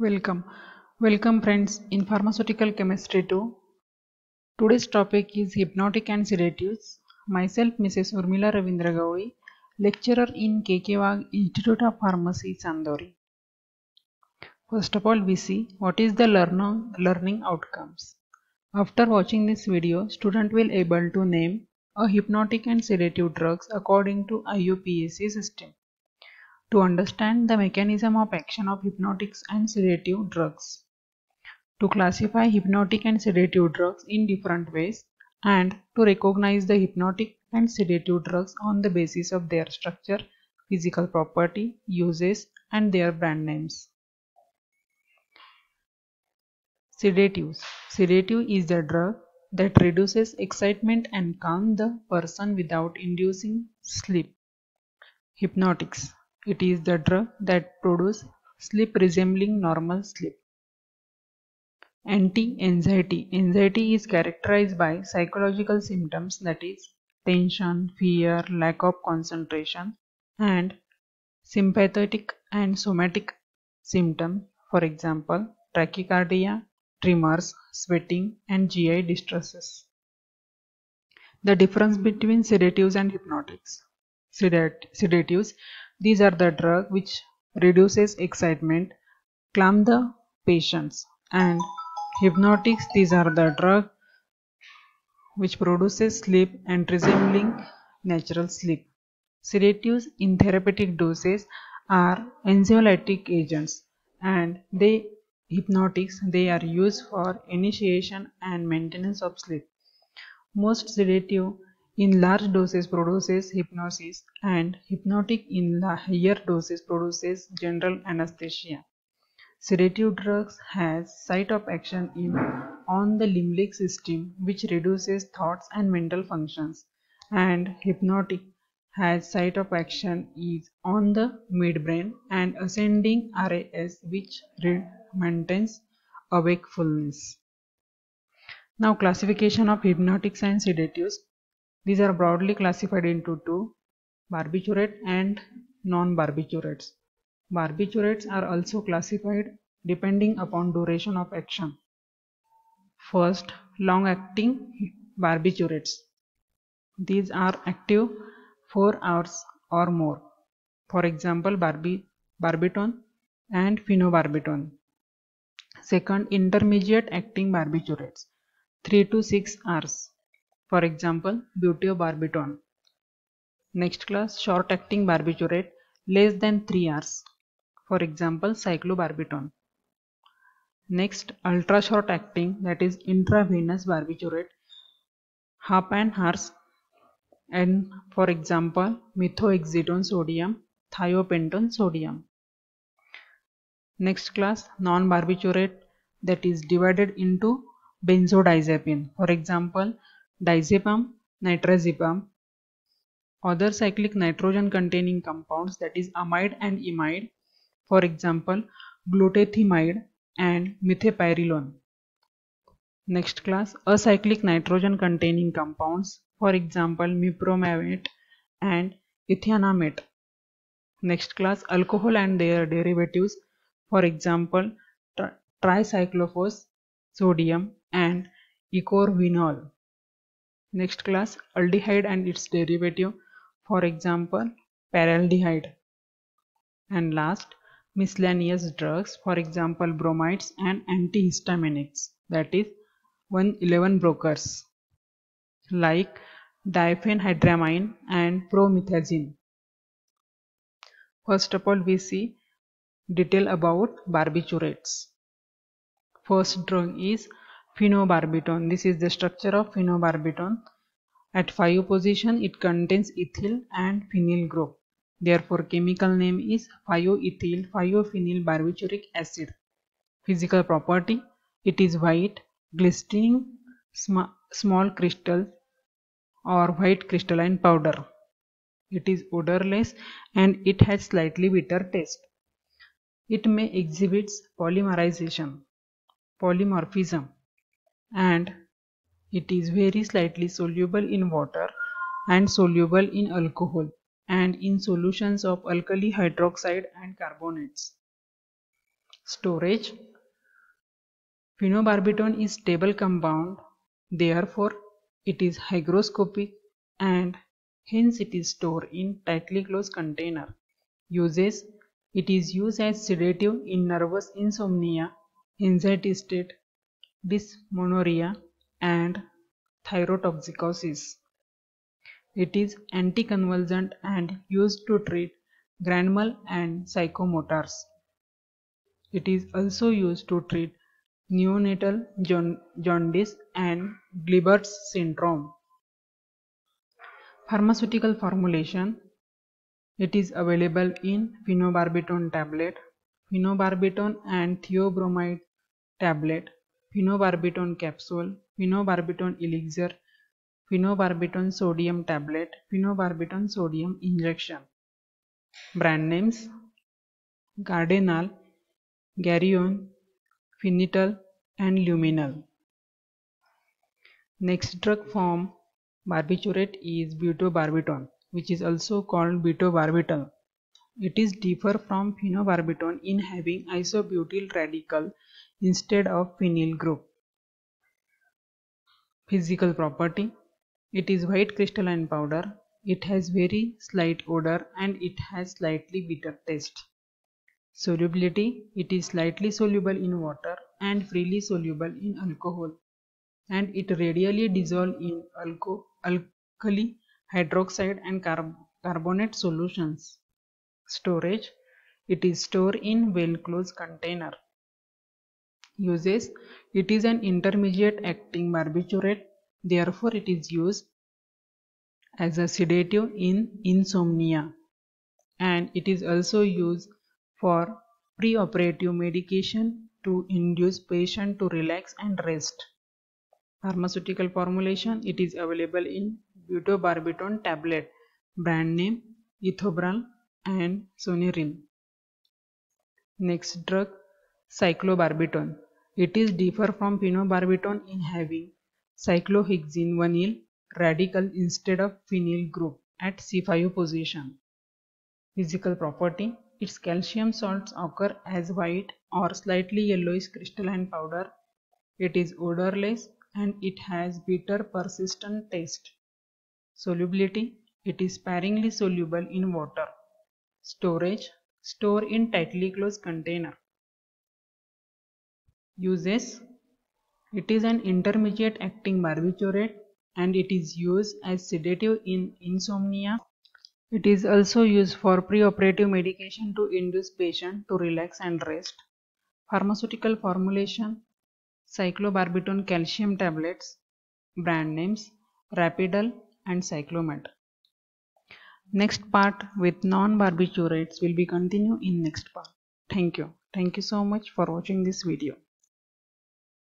Welcome. Welcome friends in Pharmaceutical Chemistry 2. Today's topic is Hypnotic and Sedatives. Myself Mrs. Urmila Ravindra Gauri, lecturer in KK Wagh Institute of Pharmacy, Chandori. First of all, we see what is the learning outcomes. After watching this video, student will able to name a hypnotic and sedative drugs according to IUPAC system. To understand the mechanism of action of hypnotics and sedative drugs. To classify hypnotic and sedative drugs in different ways, and to recognize the hypnotic and sedative drugs on the basis of their structure, physical property, uses, and their brand names. Sedatives. Sedative is the drug that reduces excitement and calms the person without inducing sleep. Hypnotics. It is the drug that produces sleep resembling normal sleep. Anti-anxiety. Anxiety is characterized by psychological symptoms, that is, tension, fear, lack of concentration, and sympathetic and somatic symptoms, for example, tachycardia, tremors, sweating, and GI distresses. The difference between sedatives and hypnotics. Sedatives, these are the drugs which reduces excitement, calm the patients, and hypnotics, these are the drugs which produces sleep and resembling natural sleep. Sedatives in therapeutic doses are anxiolytic agents, and hypnotics, they are used for initiation and maintenance of sleep. Most sedative in large doses produces hypnosis, and hypnotic in higher doses produces general anesthesia. Sedative drugs has site of action on the limbic system, which reduces thoughts and mental functions, and hypnotic has site of action is on the midbrain and ascending RAS, which maintains wakefulness. Now, classification of hypnotics and sedatives. These are broadly classified into two: barbiturate and non-barbiturates. Barbiturates are also classified depending upon duration of action. First, long-acting barbiturates. These are active 4 hours or more. For example, barbitone and phenobarbital. Second, intermediate acting barbiturates, 3 to 6 hours. For example, butybarbital. Next class, short acting barbiturate, less than 3 hours. For example, cyclobarbital. Next, ultra short acting, that is intravenous barbiturate, half an hours, and for example, methoxytone sodium, thiopentone sodium. Next class, non-barbiturate, that is divided into benzodiazepine. For example, diazepam, nitrazepam. Other cyclic nitrogen containing compounds, that is amide and imide. For example, glutathione and methylpyrrolone. Next class, acyclic nitrogen containing compounds, for example mipромate and ethanamate. Next class, alcohol and their derivatives, for example tricyclophos sodium and ecorvinol. Next class, aldehyde and its derivative, for example paraldehyde. And last, miscellaneous drugs, for example bromides and antihistaminics, that is 111 brokers like diphenhydramine and promethazine. First of all, we see detail about barbiturates. First drug is phenobarbital. This is the structure of phenobarbital. At 5 position, it contains ethyl and phenyl group. Therefore, chemical name is 5-ethyl 5-phenyl barbituric acid. Physical property: it is white, glistening, small crystal or white crystalline powder. It is odorless and it has slightly bitter taste. It may exhibit polymorphism, and it is very slightly soluble in water and soluble in alcohol and in solutions of alkali hydroxide and carbonates. Storage. Phenobarbital is stable compound, therefore it is hygroscopic and hence it is stored in tightly closed container. Uses. It is used as sedative in nervous insomnia, anxiety state, dysmenorrhea and thyrotoxicosis. It is anticonvulsant and used to treat grand mal and psychomotors. It is also used to treat neonatal jaundice and Gilbert's syndrome. Pharmaceutical formulation. It is available in phenobarbital tablet, phenobarbital and theobromide tablet, phenobarbital capsule, phenobarbital elixir, phenobarbital sodium tablet, phenobarbital sodium injection. Brand names: Gardenal, Garion, Finital and Luminal. Next drug form barbiturate is butobarbital, which is also called butobarbital. It is differ from phenobarbital in having isobutyl radical instead of phenyl group. Physical property. It is white crystalline powder. It has very slight odor and it has slightly bitter taste. Solubility. It is slightly soluble in water and freely soluble in alcohol, and it readily dissolves in alkali hydroxide and carbonate solutions. Storage. It is stored in well-closed container. Uses. It is an intermediate acting barbiturate, therefore it is used as a sedative in insomnia, and it is also used for preoperative medication to induce patient to relax and rest. Pharmaceutical formulation. It is available in butobarbital tablet, brand name Ethobral and Soniril. Next drug, cyclobarbital. It is differ from phenobarbital in having cyclohexene-1-yle radical instead of phenyl group at C5 position. Physical property. Its calcium salts occur as white or slightly yellowish crystalline powder. It is odorless and it has bitter persistent taste. Solubility. It is sparingly soluble in water. Storage. Store in tightly closed container. Uses. It is an intermediate acting barbiturate and it is used as sedative in insomnia. It is also used for preoperative medication to induce patient to relax and rest. Pharmaceutical formulation. Cyclobarbital calcium tablets, brand names Rapidol and Cyclomed. Next part with non-barbiturates will be continued in next part. Thank you. Thank you so much for watching this video.